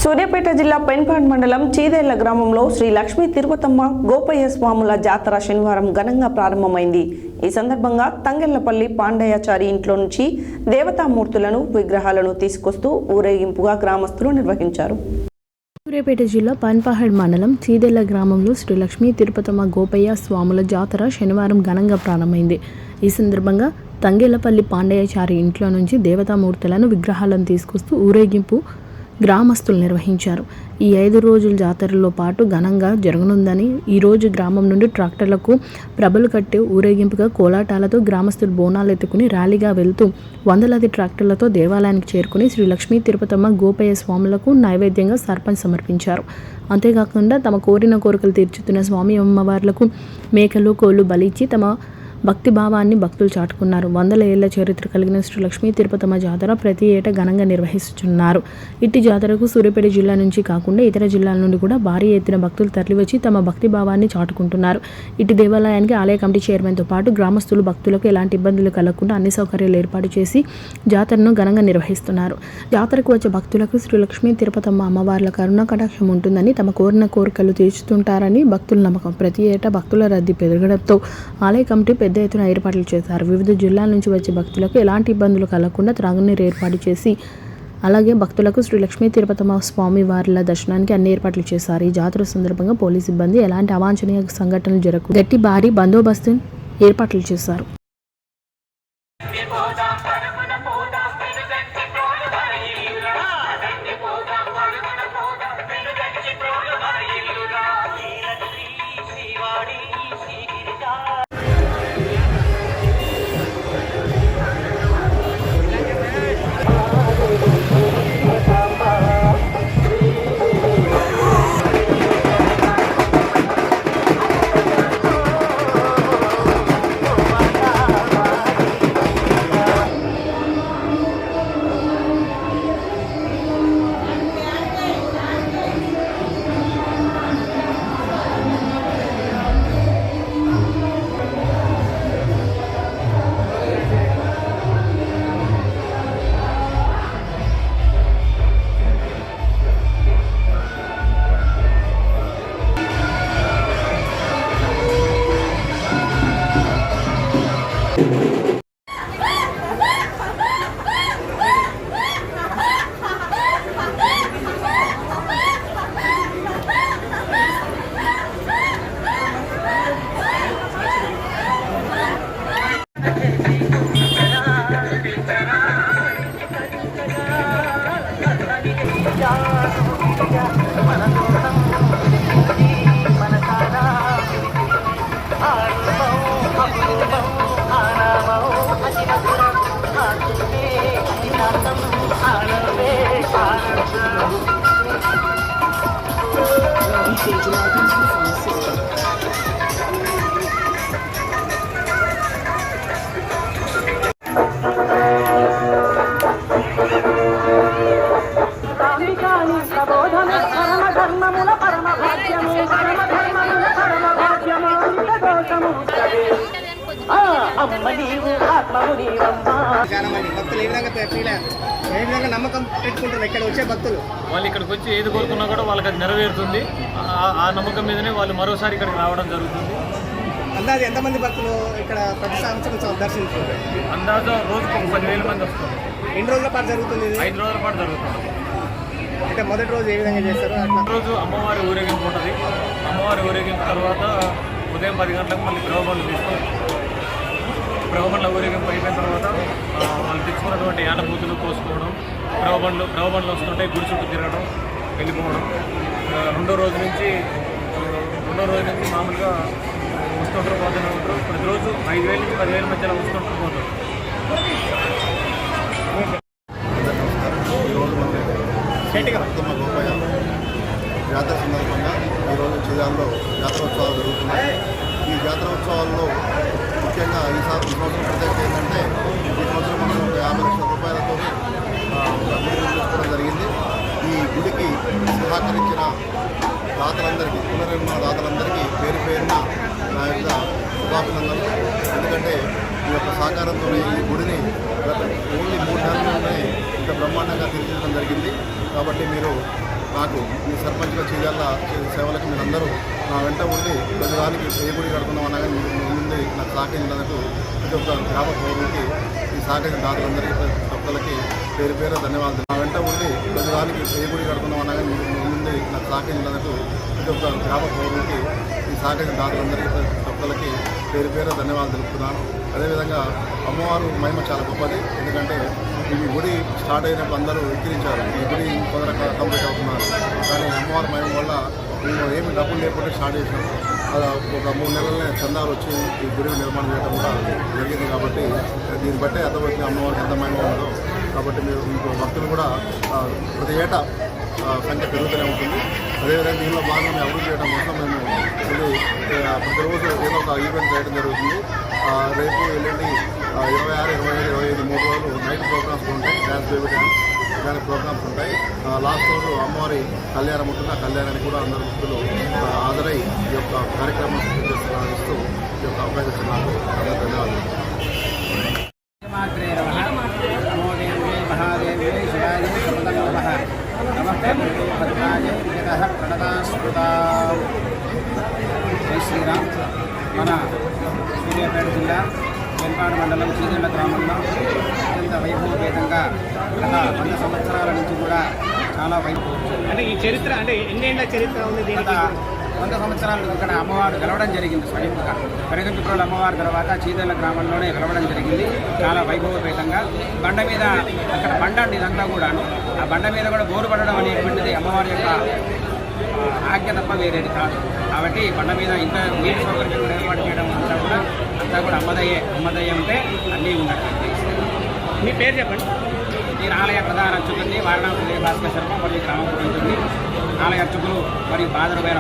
సూర్యాపేట జిల్లా పెన్పాడ్ మండలం చీదేళ్ల గ్రామంలో శ్రీ లక్ష్మీ తిరుపతమ్మ గోపయ్య స్వాముల జాతర శనివారం ఘనంగా ప్రారంభమైంది. ఈ సందర్భంగా తంగెళ్లపల్లి పాండయాచారి ఇంట్లో నుంచి దేవతామూర్తులను విగ్రహాలను తీసుకొస్తూ ఊరేగింపుగా గ్రామస్తులు నిర్వహించారు. సూర్యాపేట జిల్లా పెన్పాడ్ మండలం చీదేళ్ల గ్రామంలో శ్రీ లక్ష్మీ తిరుపతమ్మ గోపయ్య స్వాముల జాతర శనివారం ఘనంగా ప్రారంభమైంది. ఈ సందర్భంగా తంగెళ్లపల్లి పాండయాచారి ఇంట్లో నుంచి దేవతామూర్తులను విగ్రహాలను తీసుకొస్తూ ఊరేగింపు గ్రామస్తులు నిర్వహించారు. ఈ 5 రోజుల జాతరలో పాటు ఘనంగా జరగనుందని ఈరోజు గ్రామం నుండి ట్రాక్టర్లకు ప్రభలు కట్టి ఊరేగింపుగా కోలాటాలతో గ్రామస్తులు బోనాలు ఎత్తుకుని ర్యాలీగా వెళ్తూ వందలాది ట్రాక్టర్లతో దేవాలయానికి చేరుకుని శ్రీ లక్ష్మీ తిరుపతమ్మ గోపయ్య స్వాములకు నైవేద్యంగా సర్పంచ్ సమర్పించారు. అంతేకాకుండా తమ కోరిన కోరికలు తీర్చుతున్న స్వామి అమ్మవార్లకు మేకలు కోళ్లు బలిచ్చి తమ భక్తి భావాన్ని భక్తులు చాటుకున్నారు. 100 ఏళ్ల చరిత్ర కలిగిన శ్రీ లక్ష్మీ తిరుపతమ్మ జాతర ప్రతి ఏటా ఘనంగా నిర్వహిస్తున్నారు. ఇట్టి జాతరకు సూర్యాపేట జిల్లా నుంచి కాకుండా ఇతర జిల్లాల నుండి కూడా భారీ ఎత్తున భక్తులు తరలివచ్చి తమ భక్తి భావాన్ని చాటుకుంటున్నారు. ఇటు దేవాలయానికి ఆలయ కమిటీ చైర్మన్తో పాటు గ్రామస్తులు భక్తులకు ఎలాంటి ఇబ్బందులు కలగకుండా అన్ని సౌకర్యాలు ఏర్పాటు చేసి జాతరను ఘనంగా నిర్వహిస్తున్నారు. జాతరకు వచ్చే భక్తులకు శ్రీ లక్ష్మీ తిరుపతమ్మ అమ్మవార్ల కరుణ కటాక్షం ఉంటుందని, తమ కోరిన కోరికలు తీర్చుతుంటారని భక్తుల నమ్మకం. ప్రతి ఏటా భక్తుల రద్దీ పెరగడంతో ఆలయ కమిటీ పెద్ద ఎత్తున ఏర్పాట్లు చేశారు. వివిధ జిల్లాల నుంచి వచ్చే భక్తులకు ఎలాంటి ఇబ్బందులు కలగకుండా త్రాగునీరు ఏర్పాటు చేసి అలాగే భక్తులకు శ్రీ లక్ష్మీ తిరుపతమ్మ స్వామి వారిల దర్శనానికి అన్ని ఏర్పాట్లు చేశారు. ఈ జాతర సందర్భంగా పోలీసు సిబ్బంది ఎలాంటి అవాంఛనీయ సంఘటనలు జరగకుండా గట్టి భారీ బందోబస్తు ఏర్పాట్లు చేశారు. నమ్మకం పెట్టుకుంటారు ఇక్కడ వచ్చే భక్తులు. వాళ్ళు ఇక్కడికి వచ్చి ఏది కోరుకున్నా కూడా వాళ్ళకి అది నెరవేరుతుంది. ఆ నమ్మకం మీదనే వాళ్ళు మరోసారి ఇక్కడికి రావడం జరుగుతుంది. అందాజు ఎంతమంది భక్తులు ఇక్కడ ప్రతి సంవత్సరం దర్శించుకుంటారు? అందాజు రోజుకు 10,000 మంది వస్తారు. ఎన్ని రోజుల పాటు జరుగుతుంది? 5 రోజుల పాటు జరుగుతుంది. అంటే మొదటి రోజు ఏ విధంగా చేస్తారు? రోజు అమ్మవారి ఊరేగింపు ఉంటుంది. అమ్మవారి ఊరేగింపు తర్వాత ఉదయం 10 గంటలకు మళ్ళీ ప్రభబండ్లు తీసుకోవాలి. ప్రభబండ్ల ఊరేగింపు అయిపోయిన తర్వాత వాళ్ళు తెచ్చుకున్నటువంటి యాటబూతులు కోసుకోవడం, ప్రభబండ్లు వస్తుంటే గుడి చుట్టూ తిరగడం, వెళ్ళిపోవడం. రెండో రోజు నుంచి మామూలుగా వస్తుంటారు, పోతూనే ఉంటారు. ప్రతిరోజు 5,000 నుంచి 10,000 మధ్యలో వస్తుంటారు, పోతారు. గోపయ్య జాతర సందర్భంగా ఈరోజు చిదాల్లో జాతరోత్సవాలు జరుగుతున్నాయి. ఈ జాతరోత్సవాల్లో ముఖ్యంగా ఈ సంవత్సరం ప్రత్యేకత ఏంటంటే ఈ సంవత్సరం మనం 50 లక్షల రూపాయలతో గుడి నిర్మించుకోవడం జరిగింది. ఈ గుడికి సహకరించిన దాతలందరికీ, పునర్నిర్మాణ దాతలందరికీ పేరు పేరున నా యొక్క శుభాభినందనలు. ఎందుకంటే ఈ యొక్క సహకారంతో ఈ గుడిని ఓన్లీ 3 నెలల్లోనే ఇంత బ్రహ్మాండంగా తీర్చిదిద్దడం జరిగింది. కాబట్టి మీరు నాకు ఈ సర్పంచ్గా చేయాల సేవలకు మీరందరూ నా వెంట ఉండి ప్రతిదానికి ఏ గుడి కడుతున్నాం అన్నా కానీ ముందు నాకు సహకరించినందుకు ప్రతి ఒక్క గ్రామ పౌరులకి ఈ సహకరించిన దాతలందరికీ ప్రతి ఒక్కరికి పేరు పేరు ధన్యవాదాలు. నా వెంట ఉండి ప్రతిదానికి ఏ గుడి కడుతున్నాం అన్నా కానీ ముందు నాకు సహకరించినందుకు ప్రతి ఒక్క గ్రామ పౌరులకి ఈ సహకరించిన దాతలందరికీ ప్రతి ఒక్కరికి పేరు పేరు ధన్యవాదాలు తెలుపుతున్నాను. అదేవిధంగా అమ్మవారు మహిమ చాలా గొప్పది. ఎందుకంటే ఈ గుడి స్టార్ట్ అయినప్పుడు అందరూ ఎక్కిరించారు, ఈ గుడి తొందరగా కంప్లీట్ అవుతున్నారు. కానీ అమ్మవారి మహిమ వల్ల మేము ఏమి డబ్బులు లేకుండా స్టార్ట్ చేసినాము. ఒక 3 నెలలనే చందాలు వచ్చి ఈ గుడి నిర్మాణం చేయడం కూడా జరిగింది. కాబట్టి దీన్ని బట్టే అర్థమవుతుంది అమ్మవారికి ఎంత మహిమ ఉందో. కాబట్టి మీరు ఇంకో భక్తులు కూడా ప్రతి ఏటా సంఖ్య పెరుగుతూనే ఉంటుంది. అదేవిధంగా దీనిలో భాగంగా మేము అభివృద్ధి చేయడం కోసం మేము ప్రతిరోజు ఏదో ఒక ఈవెంట్ చేయడం జరుగుతుంది. రేపు ఎల్లుండి 26, 27, 25 3 రోజులు నైట్ ప్రోగ్రామ్స్ ఉంటాయి. డ్యాన్స్, బేబీ డ్యాన్స్ ఇలాంటి ప్రోగ్రామ్స్ ఉంటాయి. లాస్ట్ రోజు అమ్మవారి కళ్యాణం ఉంటుంది. ఆ కళ్యాణానికి కూడా అందరు భక్తులు హాజరై ఈ యొక్క కార్యక్రమం ఇస్తూ ఈ యొక్క అవకాశిస్తున్నారు. ధన్యవాదాలు. జై శ్రీరామ్. మన సూర్యాపేట జిల్లా వెంపాడు మండలం చీదెళ్ల గ్రామంలో అత్యంత వైభవపేతంగా గత 100 సంవత్సరాల నుంచి కూడా చాలా అంటే ఈ చరిత్ర అంటే ఎన్నేళ్ల చరిత్ర ఉంది గత 100 సంవత్సరాలు ఇక్కడ అమ్మవారు గెలవడం జరిగింది. స్వయంగా పెరగంచుప్రోలు అమ్మవారి తర్వాత చీదెళ్ల గ్రామంలోనే గెలవడం జరిగింది. చాలా వైభవపేతంగా బండ మీద అక్కడ బండ ఇదంతా కూడాను. ఆ బండ మీద కూడా బోరు పడడం అనేటువంటిది అమ్మవారి యొక్క ఆజ్ఞ తప్ప వేరేది కాదు. కాబట్టి బండ మీద ఇంత నీటి సౌకర్యం కూడా ఏర్పాటు చేయడం అంతా కూడా అమ్మదయ్య ఉంటే అన్నీ ఉన్నట్టు. మీ పేరు చెప్పండి. నేను ఆలయ ప్రధాన అర్చకుడిని వారణాసి భాస్కర్ శర్మ మరియు గ్రామ పురోహితుడిని. ఆలయ అర్చకులు మరియు బాదరుపైన